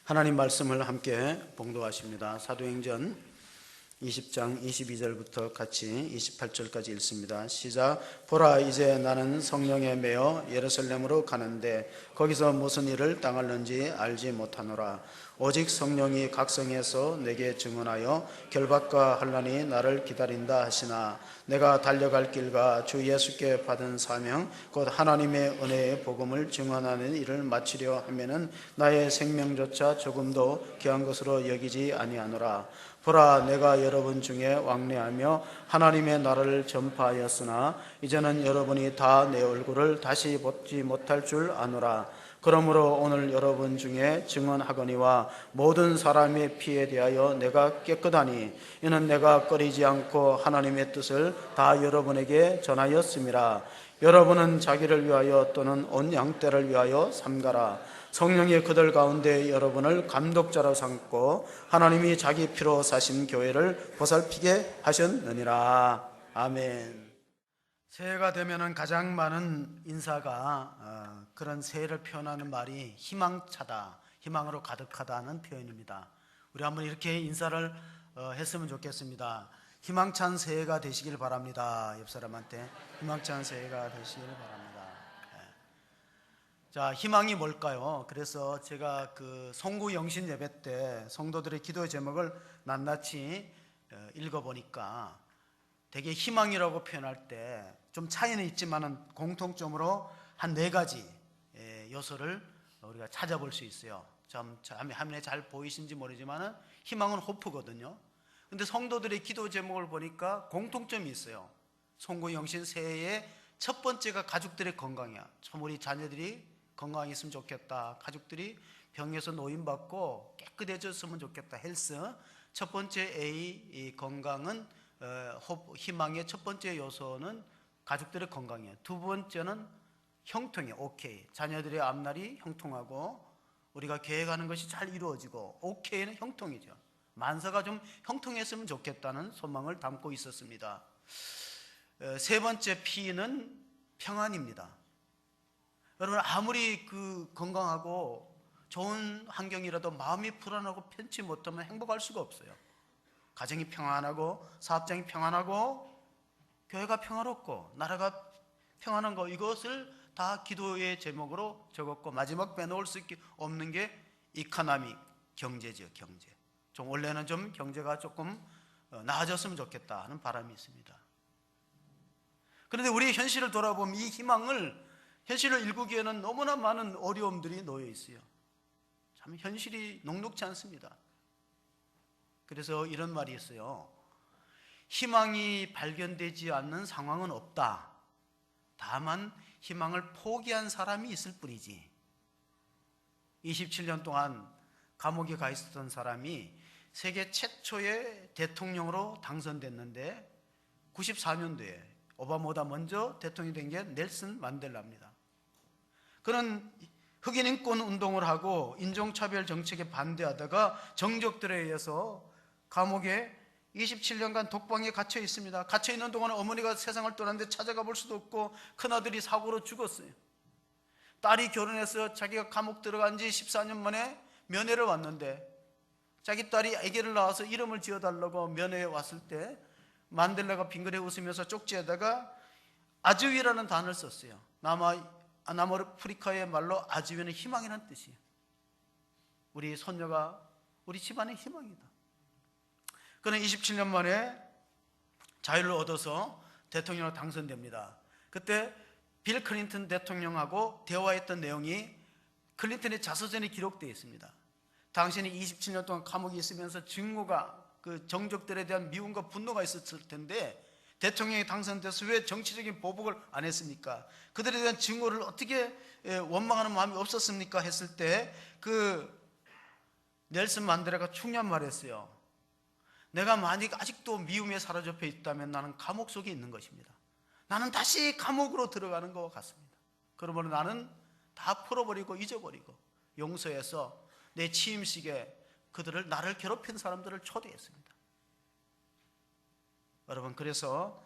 하나님 말씀을 함께 봉독하십니다. 사도행전 20장 22절부터 같이 28절까지 읽습니다. 시작. 보라, 이제 나는 성령에 매여 예루살렘으로 가는데 거기서 무슨 일을 당할는지 알지 못하노라. 오직 성령이 각성해서 내게 증언하여 결박과 환난이 나를 기다린다 하시나 내가 달려갈 길과 주 예수께 받은 사명 곧 하나님의 은혜의 복음을 증언하는 일을 마치려 하면은 나의 생명조차 조금도 귀한 것으로 여기지 아니하노라. 보라, 내가 여러분 중에 왕래하며 하나님의 나라를 전파하였으나 이제는 여러분이 다 내 얼굴을 다시 보지 못할 줄 아노라. 그러므로 오늘 여러분 중에 증언하거니와 모든 사람의 피에 대하여 내가 깨끗하니 이는 내가 꺼리지 않고 하나님의 뜻을 다 여러분에게 전하였음이라. 여러분은 자기를 위하여 또는 온 양떼를 위하여 삼가라. 성령이 그들 가운데 여러분을 감독자로 삼고 하나님이 자기 피로 사신 교회를 보살피게 하셨느니라. 아멘. 새해가 되면은 가장 많은 인사가 그런 새해를 표현하는 말이 희망차다, 희망으로 가득하다는 표현입니다. 우리 한번 이렇게 인사를 했으면 좋겠습니다. 희망찬 새해가 되시길 바랍니다. 옆 사람한테 희망찬 새해가 되시길 바랍니다. 자, 희망이 뭘까요? 그래서 제가 그 송구 영신 예배 때 성도들의 기도의 제목을 낱낱이 읽어보니까 되게 희망이라고 표현할 때 좀 차이는 있지만은 공통점으로 한 4가지 요소를 우리가 찾아볼 수 있어요. 좀 화면에 잘 보이신지 모르지만은 희망은 호프거든요. 근데 성도들의 기도 제목을 보니까 공통점이 있어요. 송구 영신 새해의 첫 번째가 가족들의 건강이야. 참 우리 자녀들이 건강했으면 좋겠다. 가족들이 병에서 노인받고 깨끗해졌으면 좋겠다. 헬스. 첫 번째 A, 이 건강은 희망의 첫 번째 요소는 가족들의 건강이에요. 두 번째는 형통이에요. 오케이. 자녀들의 앞날이 형통하고 우리가 계획하는 것이 잘 이루어지고, 오케이는 형통이죠. 만사가 좀 형통했으면 좋겠다는 소망을 담고 있었습니다. 세 번째 P는 평안입니다. 여러분, 아무리 건강하고 좋은 환경이라도 마음이 불안하고 편치 못하면 행복할 수가 없어요. 가정이 평안하고 사업장이 평안하고 교회가 평화롭고 나라가 평안한 거, 이것을 다 기도의 제목으로 적었고, 마지막 빼놓을 수 없는 게 이코노믹, 경제죠. 경제. 좀 원래는 좀 경제가 조금 나아졌으면 좋겠다 하는 바람이 있습니다. 그런데 우리의 현실을 돌아보면 이 현실을 일구기에는 너무나 많은 어려움들이 놓여 있어요. 참 현실이 녹록지 않습니다. 그래서 이런 말이 있어요. 희망이 발견되지 않는 상황은 없다. 다만 희망을 포기한 사람이 있을 뿐이지. 27년 동안 감옥에 가 있었던 사람이 세계 최초의 대통령으로 당선됐는데 94년도에 오바마보다 먼저 대통령이 된 게 넬슨 만델라입니다. 그는 흑인 인권 운동을 하고 인종차별 정책에 반대하다가 정적들에 의해서 감옥에 27년간 독방에 갇혀 있습니다. 갇혀 있는 동안 어머니가 세상을 떠났는데 찾아가 볼 수도 없고 큰아들이 사고로 죽었어요. 딸이 결혼해서 자기가 감옥 들어간 지 14년 만에 면회를 왔는데 자기 딸이 아기를 낳아서 이름을 지어달라고 면회에 왔을 때 만델라가 빙그레 웃으면서 쪽지에다가 아즈위라는 단어를 썼어요. 남아프리카의 말로 아즈위는 희망이라는 뜻이에요. 우리 손녀가 우리 집안의 희망이다. 그는 27년 만에 자유를 얻어서 대통령으로 당선됩니다. 그때 빌 클린턴 대통령하고 대화했던 내용이 클린턴의 자서전에 기록되어 있습니다. 당신이 27년 동안 감옥에 있으면서 증오가, 그 정적들에 대한 미움과 분노가 있었을 텐데 대통령이 당선돼서 왜 정치적인 보복을 안 했습니까? 그들에 대한 증오를 어떻게 원망하는 마음이 없었습니까? 했을 때 넬슨 만델라가 중요한 말을 했어요. 내가 만약 아직도 미움에 사로잡혀 있다면 나는 감옥 속에 있는 것입니다. 나는 다시 감옥으로 들어가는 것 같습니다. 그러므로 나는 다 풀어버리고 잊어버리고 용서해서 내 취임식에 그들을 나를 괴롭힌 사람들을 초대했습니다. 여러분, 그래서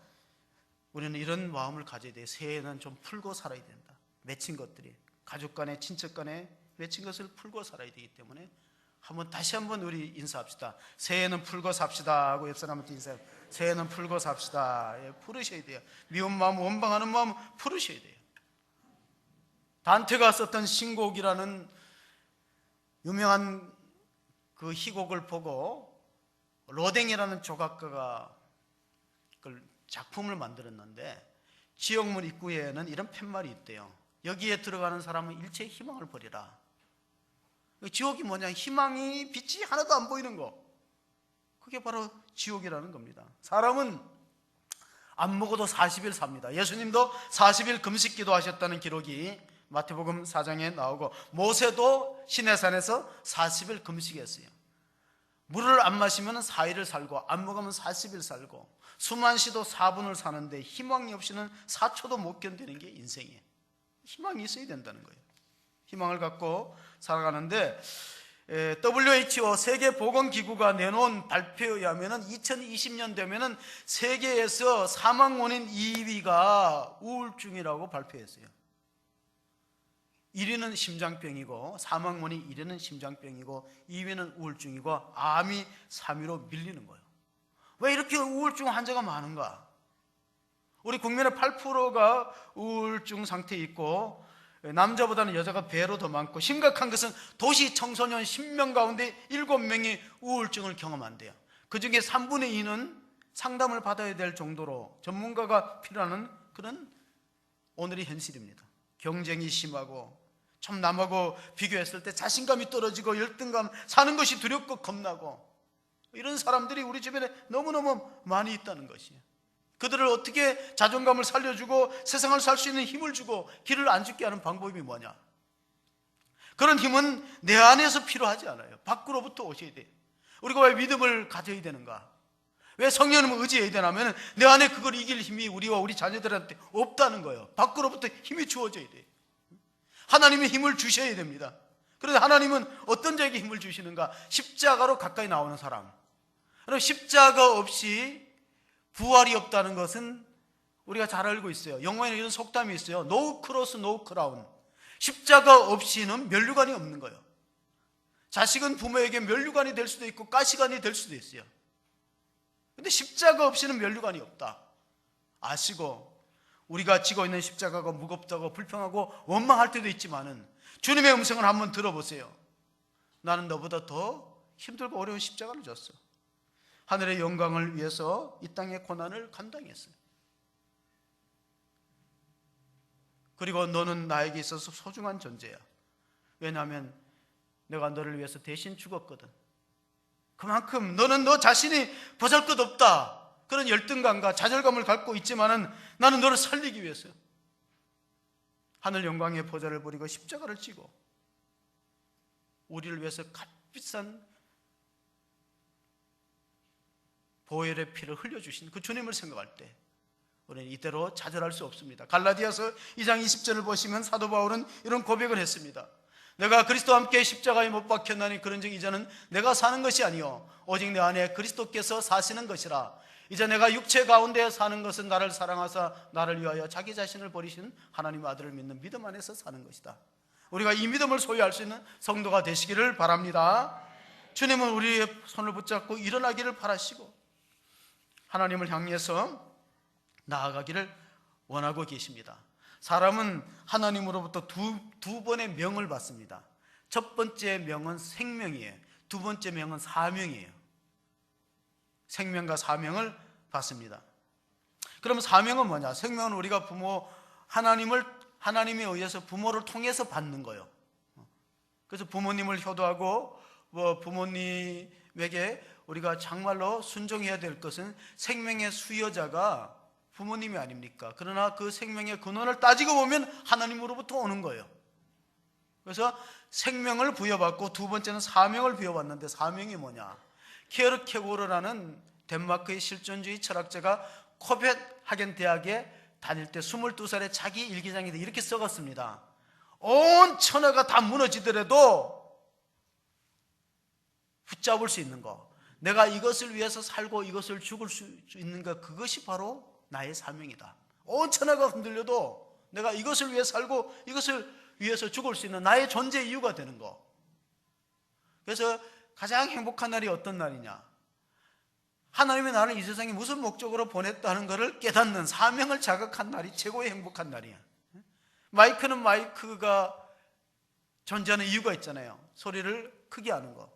우리는 이런 마음을 가져야 돼요. 새해에는 좀 풀고 살아야 된다. 맺힌 것들이 가족 간에 친척 간에 맺힌 것을 풀고 살아야 되기 때문에 다시 한번 우리 인사합시다. 새해는 풀고 삽시다 하고 옆 사람한테 인사해요. 새해는 풀고 삽시다. 예, 풀으셔야 돼요. 미운 마음, 원망하는 마음 풀으셔야 돼요. 단테가 썼던 신곡이라는 유명한 그 희곡을 보고 로댕이라는 조각가가 그 작품을 만들었는데 지옥문 입구에는 이런 팻말이 있대요. 여기에 들어가는 사람은 일체의 희망을 버리라. 지옥이 뭐냐? 희망이, 빛이 하나도 안 보이는 거. 그게 바로 지옥이라는 겁니다. 사람은 안 먹어도 40일 삽니다. 예수님도 40일 금식 기도하셨다는 기록이 마태복음 4장에 나오고, 모세도 시내산에서 40일 금식했어요. 물을 안 마시면 4일을 살고, 안 먹으면 40일 살고, 수만 시도 4분을 사는데 희망이 없이는 4초도 못 견디는 게 인생이에요. 희망이 있어야 된다는 거예요. 희망을 갖고 살아가는데, WHO 세계보건기구가 내놓은 발표에 의하면 2020년 되면 세계에서 사망 원인 2위가 우울증이라고 발표했어요. 1위는 심장병이고, 사망 원인 1위는 심장병이고 2위는 우울증이고, 암이 3위로 밀리는 거예요. 왜 이렇게 우울증 환자가 많은가? 우리 국민의 8%가 우울증 상태에 있고, 남자보다는 여자가 배로 더 많고, 심각한 것은 도시 청소년 10명 가운데 7명이 우울증을 경험한대요. 그 중에 3분의 2는 상담을 받아야 될 정도로 전문가가 필요한 그런 오늘의 현실입니다. 경쟁이 심하고, 좀 남하고 비교했을 때 자신감이 떨어지고, 열등감, 사는 것이 두렵고 겁나고, 이런 사람들이 우리 주변에 너무너무 많이 있다는 것이에요. 그들을 어떻게 자존감을 살려주고 세상을 살 수 있는 힘을 주고 길을 안 죽게 하는 방법이 뭐냐? 그런 힘은 내 안에서 필요하지 않아요. 밖으로부터 오셔야 돼요. 우리가 왜 믿음을 가져야 되는가? 왜 성령님을 의지해야 되냐면, 내 안에 그걸 이길 힘이 우리와 우리 자녀들한테 없다는 거예요. 밖으로부터 힘이 주어져야 돼요. 하나님의 힘을 주셔야 됩니다. 그래서 하나님은 어떤 자에게 힘을 주시는가? 십자가로 가까이 나오는 사람. 그럼 십자가 없이 부활이 없다는 것은 우리가 잘 알고 있어요. 영어에는 이런 속담이 있어요. No cross, no crown. 십자가 없이는 면류관이 없는 거예요. 자식은 부모에게 면류관이 될 수도 있고 가시관이 될 수도 있어요. 근데 십자가 없이는 면류관이 없다 아시고, 우리가 지고 있는 십자가가 무겁다고 불평하고 원망할 때도 있지만은, 주님의 음성을 한번 들어보세요. 나는 너보다 더 힘들고 어려운 십자가를 졌어. 하늘의 영광을 위해서 이 땅의 고난을 감당했어요. 그리고 너는 나에게 있어서 소중한 존재야. 왜냐하면 내가 너를 위해서 대신 죽었거든. 그만큼 너는 너 자신이 보잘것없다, 그런 열등감과 좌절감을 갖고 있지만은 나는 너를 살리기 위해서 하늘 영광의 보좌를 버리고 십자가를 지고 우리를 위해서 값비싼 보혈의 피를 흘려주신 그 주님을 생각할 때 우리는 이대로 좌절할 수 없습니다. 갈라디아서 2장 20절을 보시면 사도 바울은 이런 고백을 했습니다. 내가 그리스도와 함께 십자가에 못 박혔나니 그런즉 이제는 내가 사는 것이 아니요 오직 내 안에 그리스도께서 사시는 것이라. 이제 내가 육체 가운데 사는 것은 나를 사랑하사 나를 위하여 자기 자신을 버리신 하나님의 아들을 믿는 믿음 안에서 사는 것이다. 우리가 이 믿음을 소유할 수 있는 성도가 되시기를 바랍니다. 주님은 우리의 손을 붙잡고 일어나기를 바라시고 하나님을 향해서 나아가기를 원하고 계십니다. 사람은 하나님으로부터 두 번의 명을 받습니다. 첫 번째 명은 생명이에요. 두 번째 명은 사명이에요. 생명과 사명을 받습니다. 그럼 사명은 뭐냐? 생명은 우리가 하나님에 의해서 부모를 통해서 받는 거예요. 그래서 부모님을 효도하고 부모님에게 우리가 정말로 순종해야 될 것은 생명의 수여자가 부모님이 아닙니까? 그러나 그 생명의 근원을 따지고 보면 하나님으로부터 오는 거예요. 그래서 생명을 부여받고 두 번째는 사명을 부여받는데, 사명이 뭐냐? 키에르케고르라는 덴마크의 실존주의 철학자가 코펜하겐 대학에 다닐 때 22살에 자기 일기장에서 이렇게 써갔습니다. 온 천하가 다 무너지더라도 붙잡을 수 있는 거, 내가 이것을 위해서 살고 이것을 죽을 수 있는 것, 그것이 바로 나의 사명이다. 온 천하가 흔들려도 내가 이것을 위해 살고 이것을 위해서 죽을 수 있는 나의 존재 이유가 되는 거. 그래서 가장 행복한 날이 어떤 날이냐? 하나님이 나를 이 세상에 무슨 목적으로 보냈다는 것을 깨닫는, 사명을 자각한 날이 최고의 행복한 날이야. 마이크는 마이크가 존재하는 이유가 있잖아요. 소리를 크게 하는 거.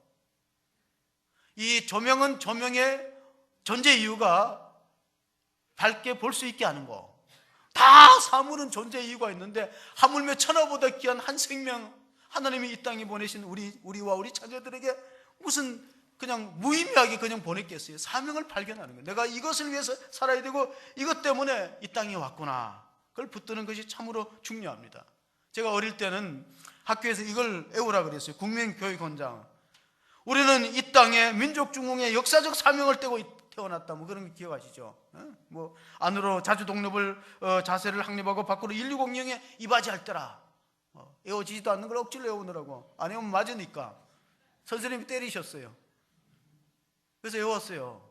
이 조명은 조명의 존재 이유가 밝게 볼 수 있게 하는 거. 다 사물은 존재 이유가 있는데 하물며 천하보다 귀한 한 생명, 하나님이 이 땅에 보내신 우리와 우리 자녀들에게 무슨 그냥 무의미하게 그냥 보냈겠어요. 사명을 발견하는 거예요. 내가 이것을 위해서 살아야 되고 이것 때문에 이 땅에 왔구나. 그걸 붙드는 것이 참으로 중요합니다. 제가 어릴 때는 학교에서 이걸 외우라 그랬어요. 국민교육원장. 우리는 이 땅에 민족중흥의 역사적 사명을 떼고 태어났다. 뭐 그런 거 기억하시죠? 뭐 안으로 자주독립을 자세를 확립하고 밖으로 1600에 이바지할 때라. 외워지지도 않는 걸 억지로 외우느라고. 안 외우면 맞으니까 선생님이 때리셨어요. 그래서 외웠어요.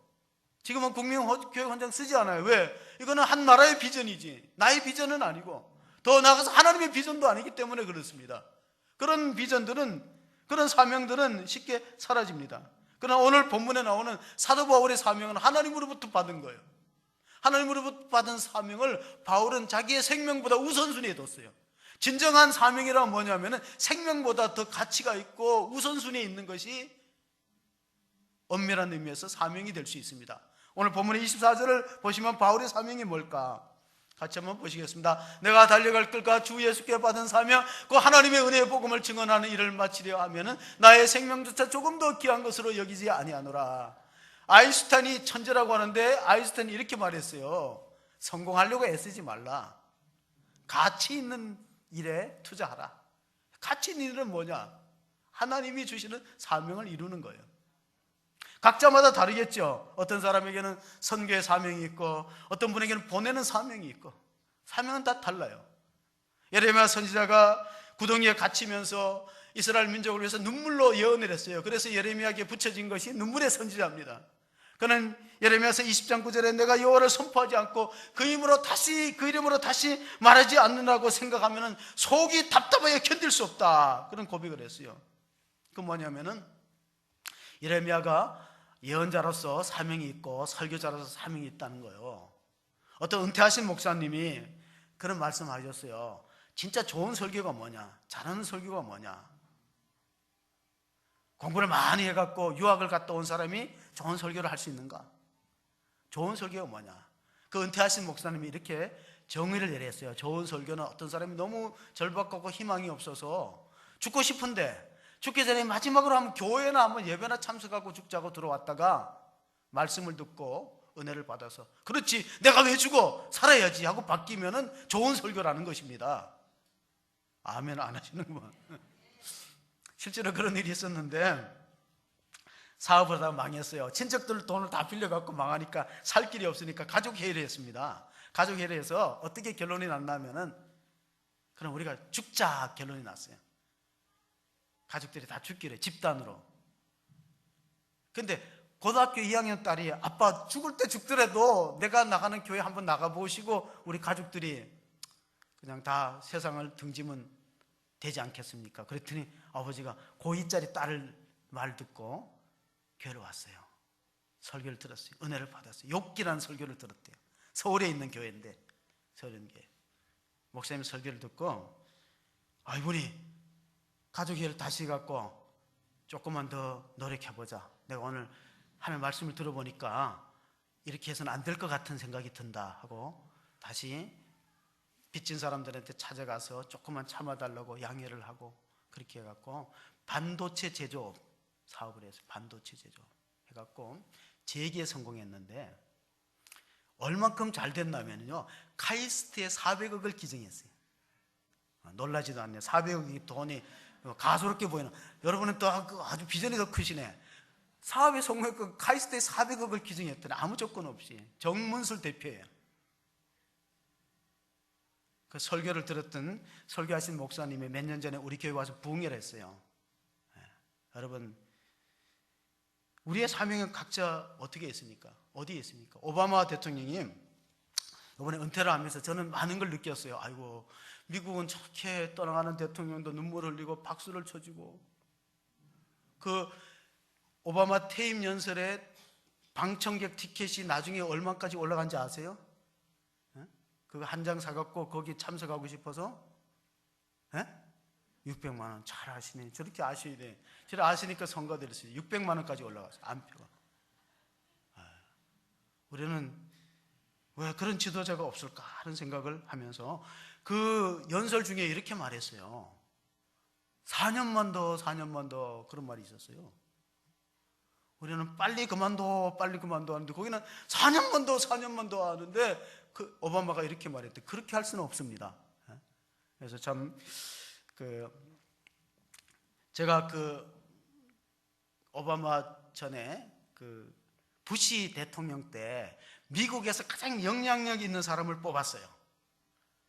지금은 국민교육원장 쓰지 않아요. 왜? 이거는 한 나라의 비전이지 나의 비전은 아니고, 더 나아가서 하나님의 비전도 아니기 때문에 그렇습니다. 그런 비전들은, 그런 사명들은 쉽게 사라집니다. 그러나 오늘 본문에 나오는 사도 바울의 사명은 하나님으로부터 받은 거예요. 하나님으로부터 받은 사명을 바울은 자기의 생명보다 우선순위에 뒀어요. 진정한 사명이란 뭐냐면 생명보다 더 가치가 있고 우선순위에 있는 것이 엄밀한 의미에서 사명이 될 수 있습니다. 오늘 본문의 24절을 보시면 바울의 사명이 뭘까? 같이 한번 보시겠습니다. 내가 달려갈 길과 주 예수께 받은 사명, 그 하나님의 은혜의 복음을 증언하는 일을 마치려 하면은 나의 생명조차 조금 더 귀한 것으로 여기지 아니하노라. 아인슈타인이 천재라고 하는데 아인슈타인이 이렇게 말했어요. 성공하려고 애쓰지 말라. 가치 있는 일에 투자하라. 가치 있는 일은 뭐냐? 하나님이 주시는 사명을 이루는 거예요. 각자마다 다르겠죠. 어떤 사람에게는 선교의 사명이 있고 어떤 분에게는 보내는 사명이 있고, 사명은 다 달라요. 예레미야 선지자가 구덩이에 갇히면서 이스라엘 민족을 위해서 눈물로 예언을 했어요. 그래서 예레미야에게 붙여진 것이 눈물의 선지자입니다. 그는 예레미야서 20장 9절에 내가 여호와를 선포하지 않고 그 이름으로 다시 말하지 않는다고 생각하면 속이 답답하게 견딜 수 없다. 그런 고백을 했어요. 그 뭐냐면은 예레미야가 예언자로서 사명이 있고 설교자로서 사명이 있다는 거예요. 어떤 은퇴하신 목사님이 그런 말씀하셨어요. 진짜 좋은 설교가 뭐냐? 잘하는 설교가 뭐냐? 공부를 많이 해갖고 유학을 갔다 온 사람이 좋은 설교를 할 수 있는가? 좋은 설교가 뭐냐? 그 은퇴하신 목사님이 이렇게 정의를 내렸어요. 좋은 설교는 어떤 사람이 너무 절박하고 희망이 없어서 죽고 싶은데 죽기 전에 마지막으로 한번 교회나 한번 예배나 참석하고 죽자고 들어왔다가 말씀을 듣고 은혜를 받아서 그렇지 내가 왜 죽어? 살아야지 하고 바뀌면은 좋은 설교라는 것입니다. 아멘 안 하시는구만. 실제로 그런 일이 있었는데 사업을 하다가 망했어요. 친척들 돈을 다 빌려갖고 망하니까 살 길이 없으니까 가족회의를 했습니다. 가족회의에서 어떻게 결론이 났냐면은 그럼 우리가 죽자 결론이 났어요. 가족들이 다 죽기로 해요. 집단으로. 근데 고등학교 2학년 딸이 아빠 죽을 때 죽더라도 내가 나가는 교회 한번 나가보시고 우리 가족들이 그냥 다 세상을 등지면 되지 않겠습니까? 그랬더니 아버지가 고2짜리 딸을 말 듣고 교회를 왔어요. 설교를 들었어요. 은혜를 받았어요. 욕기라는 설교를 들었대요. 서울에 있는 교회인데 서울에 있는 교회. 목사님 설교를 듣고 이분이 가족회의를 다시 갖고 조금만 더 노력해보자. 내가 오늘 하나님 말씀을 들어보니까 이렇게 해서는 안 될 것 같은 생각이 든다 하고 다시 빚진 사람들한테 찾아가서 조금만 참아달라고 양해를 하고 그렇게 해갖고 반도체 제조업 사업을 해서 반도체 제조업 해갖고 재기에 성공했는데 얼만큼 잘 됐냐면요 카이스트에 400억을 기증했어요. 놀라지도 않네요. 400억이 돈이 가소롭게 보이는, 여러분은 또 아주 비전이 더 크시네. 사업에 성공했고 카이스트에 400억을 기증했더니 아무 조건 없이 정문술 대표예요. 그 설교를 들었던 설교하신 목사님이 몇 년 전에 우리 교회 와서 부흥회를 했어요. 여러분 우리의 사명은 각자 어떻게 했습니까? 어디에 있습니까? 오바마 대통령이 이번에 은퇴를 하면서 저는 많은 걸 느꼈어요. 아이고, 미국은 저렇게 떠나가는 대통령도 눈물 흘리고 박수를 쳐주고, 그 오바마 퇴임 연설에 방청객 티켓이 나중에 얼마까지 올라간지 아세요? 그거 한 장 사갖고 거기 참석하고 싶어서 600만 원. 잘 아시네. 저렇게 아셔야 돼. 저를 아시니까 선거 드렸어요. 600만 원까지 올라갔어요. 안표가. 우리는 왜 그런 지도자가 없을까 하는 생각을 하면서 그 연설 중에 이렇게 말했어요. 4년만 더 그런 말이 있었어요. 우리는 빨리 그만둬 하는데 거기는 4년만 더 하는데 그 오바마가 이렇게 말했대. 그렇게 할 수는 없습니다. 그래서 참 제가 오바마 전에 부시 대통령 때 미국에서 가장 영향력 있는 사람을 뽑았어요.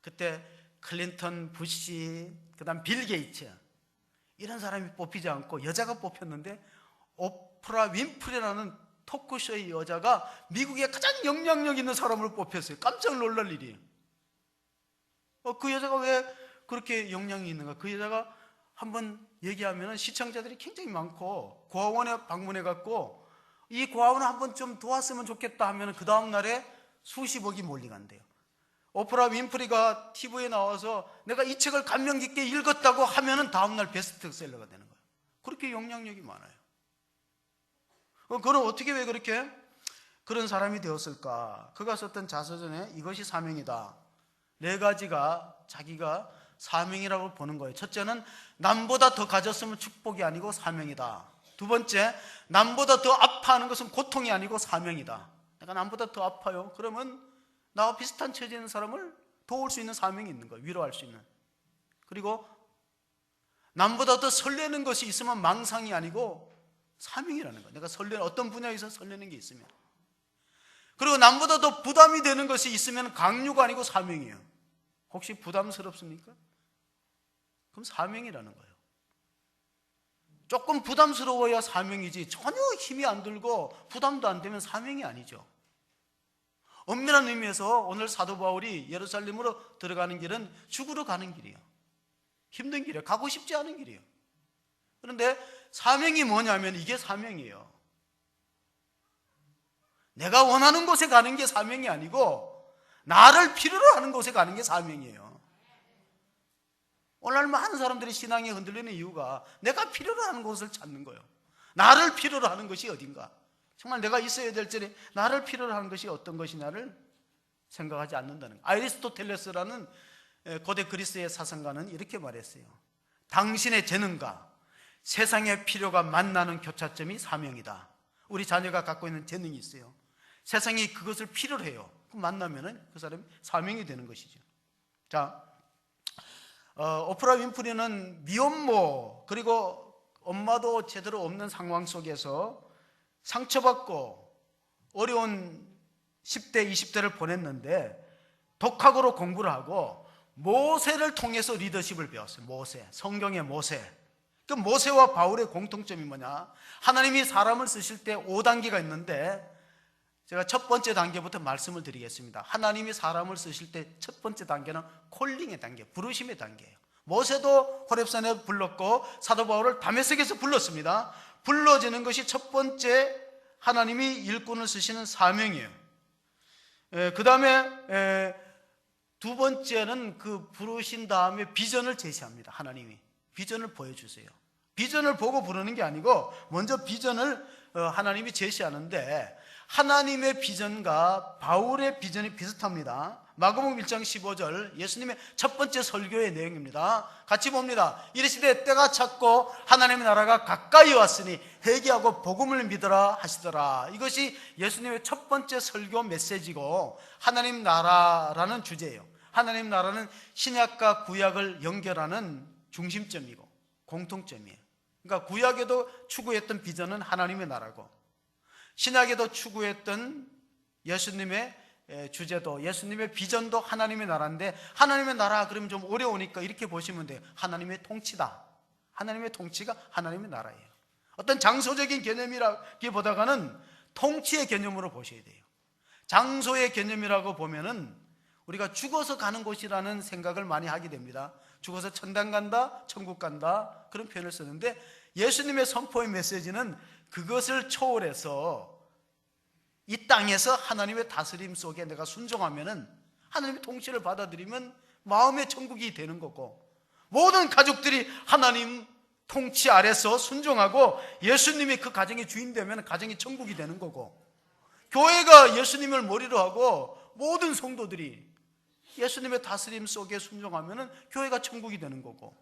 그때 클린턴, 부시, 그다음 빌 게이츠 이런 사람이 뽑히지 않고 여자가 뽑혔는데 오프라 윈프리라는 토크쇼의 여자가 미국에 가장 영향력 있는 사람을 뽑혔어요. 깜짝 놀랄 일이에요. 그 여자가 왜 그렇게 영향이 있는가? 그 여자가 한번 얘기하면 시청자들이 굉장히 많고 고아원에 방문해갖고 이 고아원을 한번 좀 도왔으면 좋겠다 하면 그 다음날에 수십억이 몰려간대요. 오프라 윈프리가 TV에 나와서 내가 이 책을 감명 깊게 읽었다고 하면은 다음날 베스트셀러가 되는 거예요. 그렇게 영향력이 많아요. 그는 어떻게 왜 그렇게 그런 사람이 되었을까? 그가 썼던 자서전에 이것이 사명이다. 4가지가 자기가 사명이라고 보는 거예요. 첫째는 남보다 더 가졌으면 축복이 아니고 사명이다. 두 번째, 남보다 더 아파하는 것은 고통이 아니고 사명이다. 내가 남보다 더 아파요. 그러면 나와 비슷한 처지에 있는 사람을 도울 수 있는 사명이 있는 거예요. 위로할 수 있는. 그리고 남보다 더 설레는 것이 있으면 망상이 아니고 사명이라는 거예요. 내가 어떤 분야에서 설레는 게 있으면. 그리고 남보다 더 부담이 되는 것이 있으면 강요가 아니고 사명이에요. 혹시 부담스럽습니까? 그럼 사명이라는 거예요. 조금 부담스러워야 사명이지 전혀 힘이 안 들고 부담도 안 되면 사명이 아니죠. 엄밀한 의미에서 오늘 사도 바울이 예루살렘으로 들어가는 길은 죽으러 가는 길이에요. 힘든 길이에요. 가고 싶지 않은 길이에요. 그런데 사명이 뭐냐면 이게 사명이에요. 내가 원하는 곳에 가는 게 사명이 아니고 나를 필요로 하는 곳에 가는 게 사명이에요. 오늘 많은 사람들이 신앙에 흔들리는 이유가 내가 필요로 하는 곳을 찾는 거예요. 나를 필요로 하는 것이 어딘가, 정말 내가 있어야 될 자리, 나를 필요로 하는 것이 어떤 것이냐를 생각하지 않는다는 거예요. 아리스토텔레스라는 고대 그리스의 사상가는 이렇게 말했어요. 당신의 재능과 세상의 필요가 만나는 교차점이 사명이다. 우리 자녀가 갖고 있는 재능이 있어요. 세상이 그것을 필요로 해요. 만나면은 그 사람이 사명이 되는 것이죠. 자, 오프라 윈프리는 미혼모, 그리고 엄마도 제대로 없는 상황 속에서 상처받고 어려운 10대, 20대를 보냈는데 독학으로 공부를 하고 모세를 통해서 리더십을 배웠어요. 모세, 성경의 모세. 그 모세와 바울의 공통점이 뭐냐? 하나님이 사람을 쓰실 때 5단계가 있는데 제가 첫 번째 단계부터 말씀을 드리겠습니다. 하나님이 사람을 쓰실 때 첫 번째 단계는 콜링의 단계, 부르심의 단계예요. 모세도 호렙산에 불렀고 사도 바울을 다메섹에서 불렀습니다. 불러지는 것이 첫 번째 하나님이 일꾼을 쓰시는 사명이에요. 그 다음에 두 번째는 그 부르신 다음에 비전을 제시합니다. 하나님이 비전을 보여주세요. 비전을 보고 부르는 게 아니고 먼저 비전을 하나님이 제시하는데 하나님의 비전과 바울의 비전이 비슷합니다. 마가복음 1장 15절 예수님의 첫 번째 설교의 내용입니다. 같이 봅니다. 이르시되 때가 찼고 하나님의 나라가 가까이 왔으니 회개하고 복음을 믿으라 하시더라. 이것이 예수님의 첫 번째 설교 메시지고 하나님 나라라는 주제예요. 하나님 나라는 신약과 구약을 연결하는 중심점이고 공통점이에요. 그러니까 구약에도 추구했던 비전은 하나님의 나라고 신약에도 추구했던 예수님의 주제도, 예수님의 비전도 하나님의 나라인데 하나님의 나라 그러면 좀 어려우니까 이렇게 보시면 돼요. 하나님의 통치다. 하나님의 통치가 하나님의 나라예요. 어떤 장소적인 개념이라기보다는 통치의 개념으로 보셔야 돼요. 장소의 개념이라고 보면은 우리가 죽어서 가는 곳이라는 생각을 많이 하게 됩니다. 죽어서 천당 간다, 천국 간다, 그런 표현을 쓰는데, 예수님의 선포의 메시지는 그것을 초월해서 이 땅에서 하나님의 다스림 속에 내가 순종하면은, 하나님의 통치를 받아들이면 마음의 천국이 되는 거고, 모든 가족들이 하나님 통치 아래서 순종하고 예수님이 그 가정의 주인 되면 가정이 천국이 되는 거고, 교회가 예수님을 머리로 하고 모든 성도들이 예수님의 다스림 속에 순종하면 교회가 천국이 되는 거고,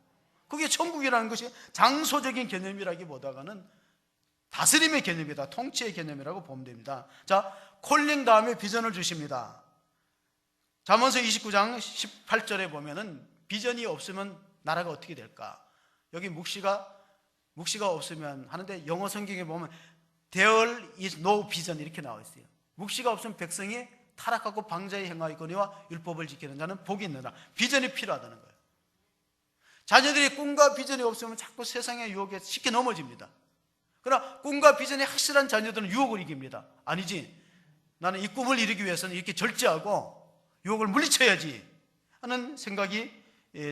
그게 천국이라는 것이 장소적인 개념이라기보다는 다스림의 개념이다, 통치의 개념이라고 보면 됩니다. 자, 콜링 다음에 비전을 주십니다. 잠언서 29장 18절에 보면은 비전이 없으면 나라가 어떻게 될까? 여기 묵시가 없으면 하는데, 영어 성경에 보면 There is no vision 이렇게 나와 있어요. 묵시가 없으면 백성이 타락하고 방자에 행하거니와 율법을 지키는 자는 복이 있느라. 비전이 필요하다는 거예요. 자녀들이 꿈과 비전이 없으면 자꾸 세상의 유혹에 쉽게 넘어집니다. 그러나 꿈과 비전이 확실한 자녀들은 유혹을 이깁니다. 아니지, 나는 이 꿈을 이루기 위해서는 이렇게 절제하고 유혹을 물리쳐야지 하는 생각이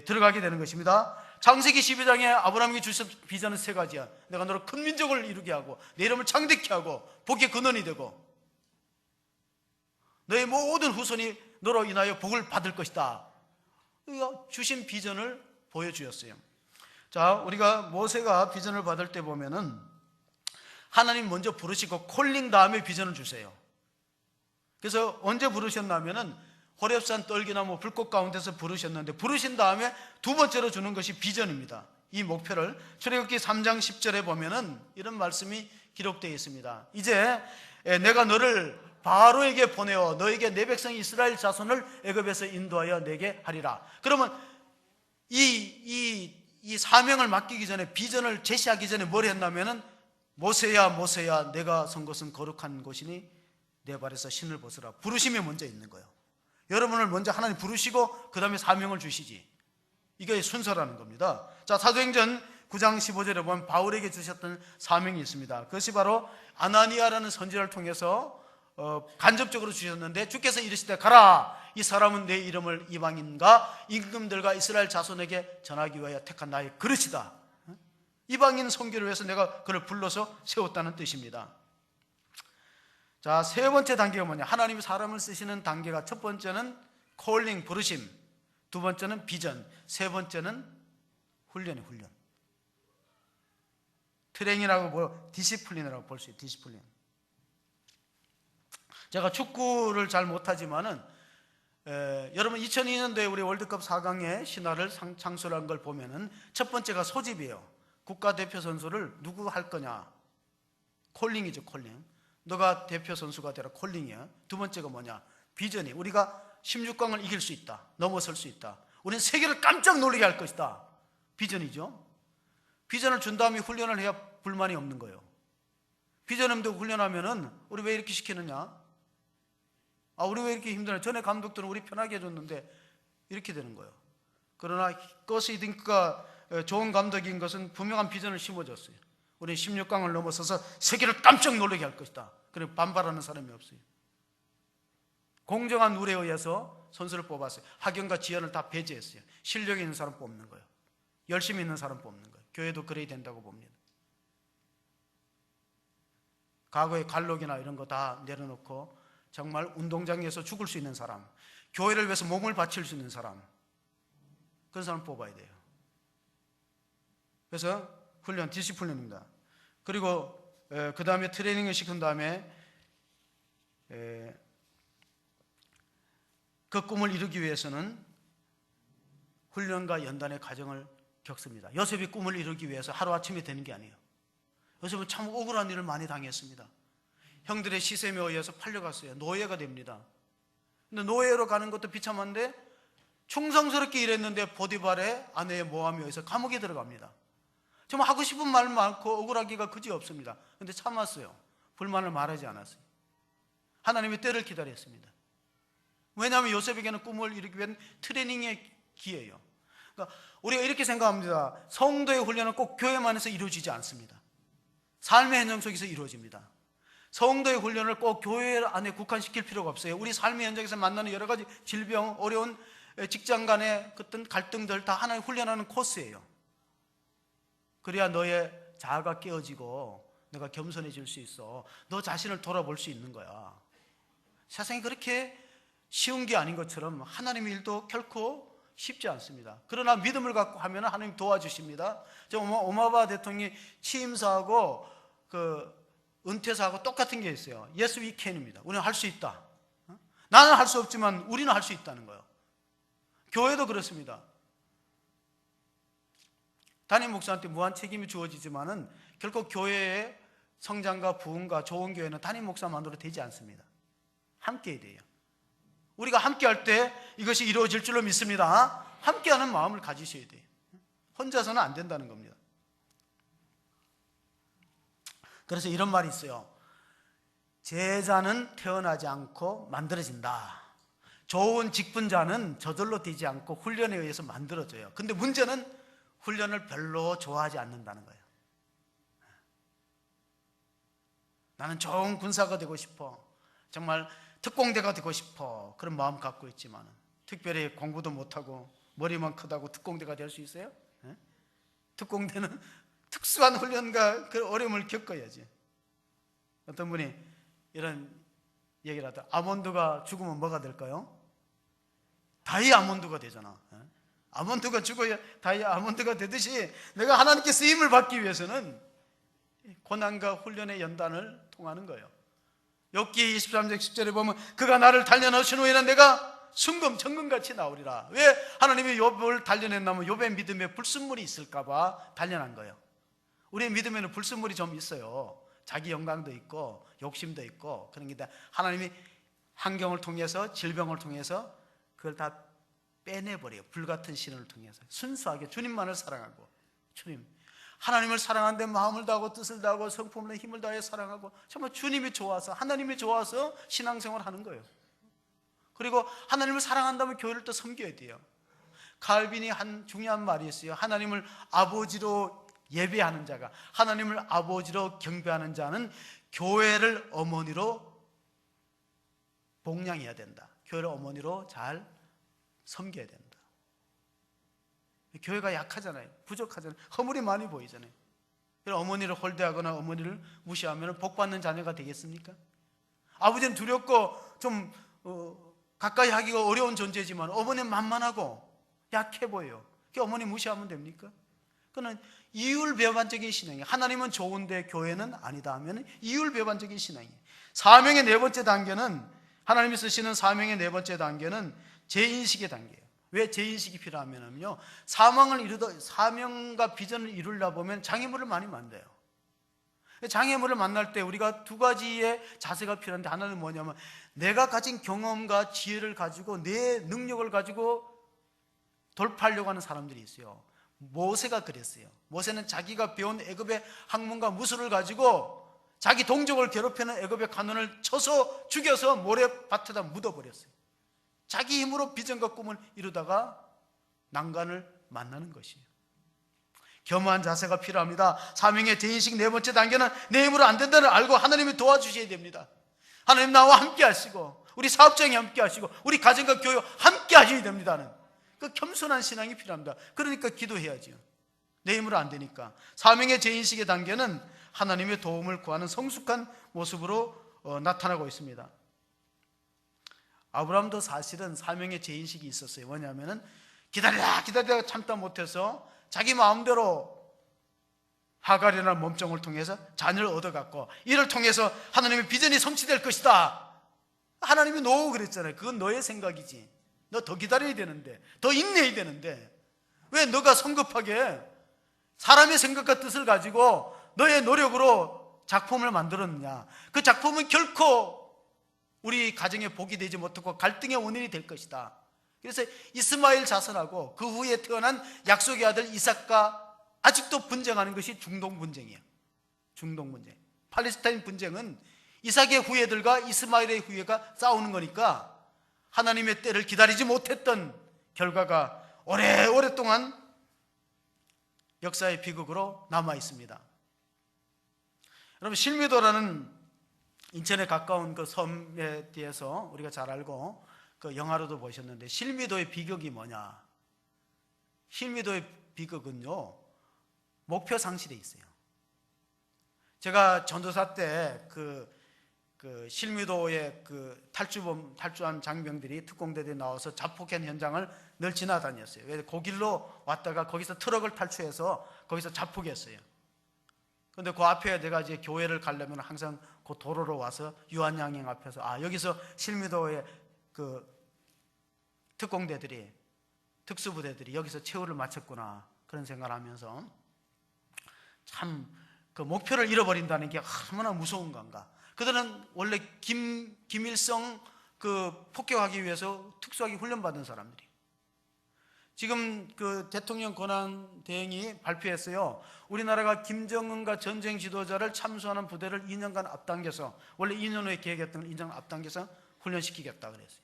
들어가게 되는 것입니다. 창세기 12장에 아브라함에게 주신 비전은 세 가지야. 내가 너로 큰 민족을 이루게 하고 내 이름을 창대케 하고 복의 근원이 되고 너의 모든 후손이 너로 인하여 복을 받을 것이다. 주신 비전을 보여주었어요. 자, 우리가 모세가 비전을 받을 때 보면은 하나님 먼저 부르시고 콜링 다음에 비전을 주세요. 그래서 언제 부르셨냐면은 호렙산 떨기나무 불꽃 가운데서 부르셨는데, 부르신 다음에 두 번째로 주는 것이 비전입니다. 이 목표를 출애굽기 3장 10절에 보면은 이런 말씀이 기록되어 있습니다. 이제 내가 너를 바로에게 보내어 너에게 내 백성 이스라엘 자손을 애굽에서 인도하여 내게 하리라. 그러면 이 사명을 맡기기 전에, 비전을 제시하기 전에 뭘 했냐면은, 모세야 모세야 내가 선 것은 거룩한 곳이니 내 발에서 신을 벗으라. 부르심이 먼저 있는 거예요. 여러분을 먼저 하나님 부르시고 그 다음에 사명을 주시지. 이게 순서라는 겁니다. 자, 사도행전 9장 15절에 보면 바울에게 주셨던 사명이 있습니다. 그것이 바로 아나니아라는 선지자를 통해서 간접적으로 주셨는데, 주께서 이르시되 가라, 이 사람은 내 이름을 이방인과 임금들과 이스라엘 자손에게 전하기 위하여 택한 나의 그릇이다. 이방인 선교를 위해서 내가 그를 불러서 세웠다는 뜻입니다. 자, 세 번째 단계가 뭐냐? 하나님이 사람을 쓰시는 단계가, 첫 번째는 콜링, 부르심, 두 번째는 비전, 세 번째는 훈련이에요. 훈련. 트레이닝이라고, 디시플린이라고 볼 수 있어요. 디시플린. 제가 축구를 잘 못하지만은 여러분 2002년도에 우리 월드컵 4강에 신화를 창설한 걸 보면은 첫 번째가 소집이에요. 국가대표 선수를 누구 할 거냐? 콜링이죠. 콜링. 너가 대표 선수가 되라. 콜링이야. 두 번째가 뭐냐? 비전이. 우리가 16강을 이길 수 있다. 넘어설 수 있다. 우리는 세계를 깜짝 놀라게 할 것이다. 비전이죠. 비전을 준 다음에 훈련을 해야 불만이 없는 거예요. 비전 없는데 훈련하면은 우리 왜 이렇게 시키느냐? 우리 왜 이렇게 힘드냐? 전에 감독들은 우리 편하게 해줬는데 이렇게 되는 거예요. 그러나 거스 히딩크가 좋은 감독인 것은 분명한 비전을 심어줬어요. 우리는 16강을 넘어서서 세계를 깜짝 놀라게 할 것이다. 그리고 반발하는 사람이 없어요. 공정한 룰에 의해서 선수를 뽑았어요. 학연과 지연을 다 배제했어요. 실력이 있는 사람 뽑는 거예요. 열심히 있는 사람 뽑는 거예요. 교회도 그래야 된다고 봅니다. 과거의 갈록이나 이런 거 다 내려놓고 정말 운동장에서 죽을 수 있는 사람, 교회를 위해서 몸을 바칠 수 있는 사람, 그런 사람 뽑아야 돼요. 그래서 훈련, 디시플린입니다. 그리고 그 다음에 트레이닝을 시킨 다음에 그 꿈을 이루기 위해서는 훈련과 연단의 과정을 겪습니다. 요셉이 꿈을 이루기 위해서 하루아침에 되는 게 아니에요. 요셉은 참 억울한 일을 많이 당했습니다. 형들의 시샘에 의해서 팔려갔어요. 노예가 됩니다. 근데 노예로 가는 것도 비참한데 충성스럽게 일했는데 보디발의 아내의 모함에 의해서 감옥에 들어갑니다. 정말 하고 싶은 말 많고 억울하기가 그지 없습니다. 근데 참았어요. 불만을 말하지 않았어요. 하나님의 때를 기다렸습니다. 왜냐하면 요셉에게는 꿈을 이루기 위한 트레이닝의 기회예요. 그러니까 우리가 이렇게 생각합니다. 성도의 훈련은 꼭 교회만에서 이루어지지 않습니다. 삶의 현장 속에서 이루어집니다. 성도의 훈련을 꼭 교회 안에 국한시킬 필요가 없어요. 우리 삶의 현장에서 만나는 여러 가지 질병, 어려운 직장 간의 어떤 갈등들 다 하나의 훈련하는 코스예요. 그래야 너의 자아가 깨어지고 너가 겸손해질 수 있어. 너 자신을 돌아볼 수 있는 거야. 세상이 그렇게 쉬운 게 아닌 것처럼 하나님의 일도 결코 쉽지 않습니다. 그러나 믿음을 갖고 하면 하나님 도와주십니다. 오바마 대통령이 취임사하고 은퇴사하고 똑같은 게 있어요. Yes, we can입니다. 우리는 할 수 있다. 나는 할 수 없지만 우리는 할 수 있다는 거예요. 교회도 그렇습니다. 담임 목사한테 무한 책임이 주어지지만은 결코 교회의 성장과 부흥과 좋은 교회는 담임 목사만으로 되지 않습니다. 함께 해야 돼요. 우리가 함께 할 때 이것이 이루어질 줄로 믿습니다. 함께하는 마음을 가지셔야 돼요. 혼자서는 안 된다는 겁니다. 그래서 이런 말이 있어요. 제자는 태어나지 않고 만들어진다. 좋은 직분자는 저절로 되지 않고 훈련에 의해서 만들어져요. 근데 문제는 훈련을 별로 좋아하지 않는다는 거예요. 나는 좋은 군사가 되고 싶어. 정말 특공대가 되고 싶어. 그런 마음 갖고 있지만 특별히 공부도 못하고 머리만 크다고 특공대가 될 수 있어요? 특공대는 특수한 훈련과 그 어려움을 겪어야지. 어떤 분이 이런 얘기를 하더라. 아몬드가 죽으면 뭐가 될까요? 다이아몬드가 되잖아. 아몬드가 죽어야 다이아몬드가 되듯이 내가 하나님께 쓰임을 받기 위해서는 고난과 훈련의 연단을 통하는 거예요. 욥기 23장 10절에 보면 그가 나를 단련하신 후에는 내가 순금 정금같이 나오리라. 왜 하나님이 욥을 단련했냐면 욥의 믿음에 불순물이 있을까 봐 단련한 거예요. 우리의 믿음에는 불순물이 좀 있어요. 자기 영광도 있고 욕심도 있고 그런 게 하나님이 환경을 통해서 질병을 통해서 그걸 다 빼내버려요. 불같은 신을 통해서 순수하게 주님만을 사랑하고 주님 하나님을 사랑하는데 마음을 다하고 뜻을 다하고 성품을 힘을 다해 사랑하고 정말 주님이 좋아서 하나님이 좋아서 신앙생활을 하는 거예요. 그리고 하나님을 사랑한다면 교회를 또 섬겨야 돼요. 칼빈이 한 중요한 말이 있어요. 하나님을 아버지로 예배하는 자가 하나님을 아버지로 경배하는 자는 교회를 어머니로 봉양해야 된다. 교회를 어머니로 잘 섬겨야 된다. 교회가 약하잖아요. 부족하잖아요. 허물이 많이 보이잖아요. 어머니를 홀대하거나 어머니를 무시하면 복받는 자녀가 되겠습니까? 아버지는 두렵고 좀 가까이 하기가 어려운 존재지만 어머니는 만만하고 약해 보여요. 어머니 무시하면 됩니까? 그는 이율배반적인 신앙이에요. 하나님은 좋은데 교회는 아니다 하면 이율배반적인 신앙이에요. 사명의 네 번째 단계는 하나님이 쓰시는 사명의 네 번째 단계는 재인식의 단계예요. 왜 재인식이 필요하면요, 사명과 비전을 이루려 보면 장애물을 많이 만나요. 장애물을 만날 때 우리가 두 가지의 자세가 필요한데 하나는 뭐냐면 내가 가진 경험과 지혜를 가지고 내 능력을 가지고 돌파하려고 하는 사람들이 있어요. 모세가 그랬어요. 모세는 자기가 배운 애굽의 학문과 무술을 가지고 자기 동족을 괴롭히는 애굽의 간원을 쳐서 죽여서 모래밭에다 묻어버렸어요. 자기 힘으로 비전과 꿈을 이루다가 난간을 만나는 것이에요. 겸허한 자세가 필요합니다. 사명의 재인식 네 번째 단계는 내 힘으로 안 된다는 알고 하나님이 도와주셔야 됩니다. 하나님 나와 함께 하시고 우리 사업장에 함께 하시고 우리 가정과 교회 함께 하셔야 됩니다. 그 겸손한 신앙이 필요합니다. 그러니까 기도해야죠. 내 힘으로 안 되니까. 사명의 재인식의 단계는 하나님의 도움을 구하는 성숙한 모습으로 나타나고 있습니다. 아브라함도 사실은 사명의 재인식이 있었어요. 뭐냐면은 기다리다가 참다 못해서 자기 마음대로 하갈이라는 몸종을 통해서 자녀를 얻어갔고 이를 통해서 하나님의 비전이 성취될 것이다. 하나님이 노 그랬잖아요. 그건 너의 생각이지. 너 더 기다려야 되는데, 더 인내해야 되는데 왜 너가 성급하게 사람의 생각과 뜻을 가지고 너의 노력으로 작품을 만들었느냐. 그 작품은 결코 우리 가정에 복이 되지 못하고 갈등의 원인이 될 것이다. 그래서 이스마엘 자손하고 그 후에 태어난 약속의 아들 이삭과 아직도 분쟁하는 것이 중동 분쟁이에요. 중동 분쟁. 팔레스타인 분쟁은 이삭의 후예들과 이스마엘의 후예가 싸우는 거니까 하나님의 때를 기다리지 못했던 결과가 오랫동안 역사의 비극으로 남아 있습니다. 여러분, 실미도라는 인천에 가까운 그 섬에 대해서 우리가 잘 알고 그 영화로도 보셨는데, 실미도의 비극이 뭐냐? 실미도의 비극은요, 목표 상실에 있어요. 제가 전도사 때 그 실미도의 그 탈주한 장병들이, 특공대들이 나와서 자폭한 현장을 늘 지나다녔어요. 왜? 그 길로 왔다가 거기서 트럭을 탈취해서 거기서 자폭했어요. 근데 그 앞에 내가 이제 교회를 가려면 항상 그 도로로 와서 유한양행 앞에서 여기서 실미도의 그 특공대들이, 특수부대들이 여기서 최후를 마쳤구나, 그런 생각을 하면서 참 그 목표를 잃어버린다는 게 얼마나 무서운 건가. 그들은 원래 김일성 그 폭격하기 위해서 특수하게 훈련받은 사람들이. 지금 그 대통령 권한 대행이 발표했어요. 우리나라가 김정은과 전쟁 지도자를 참수하는 부대를 2년간 앞당겨서, 원래 2년 후에 계획했던 걸 2년 앞당겨서 훈련시키겠다 그랬어요.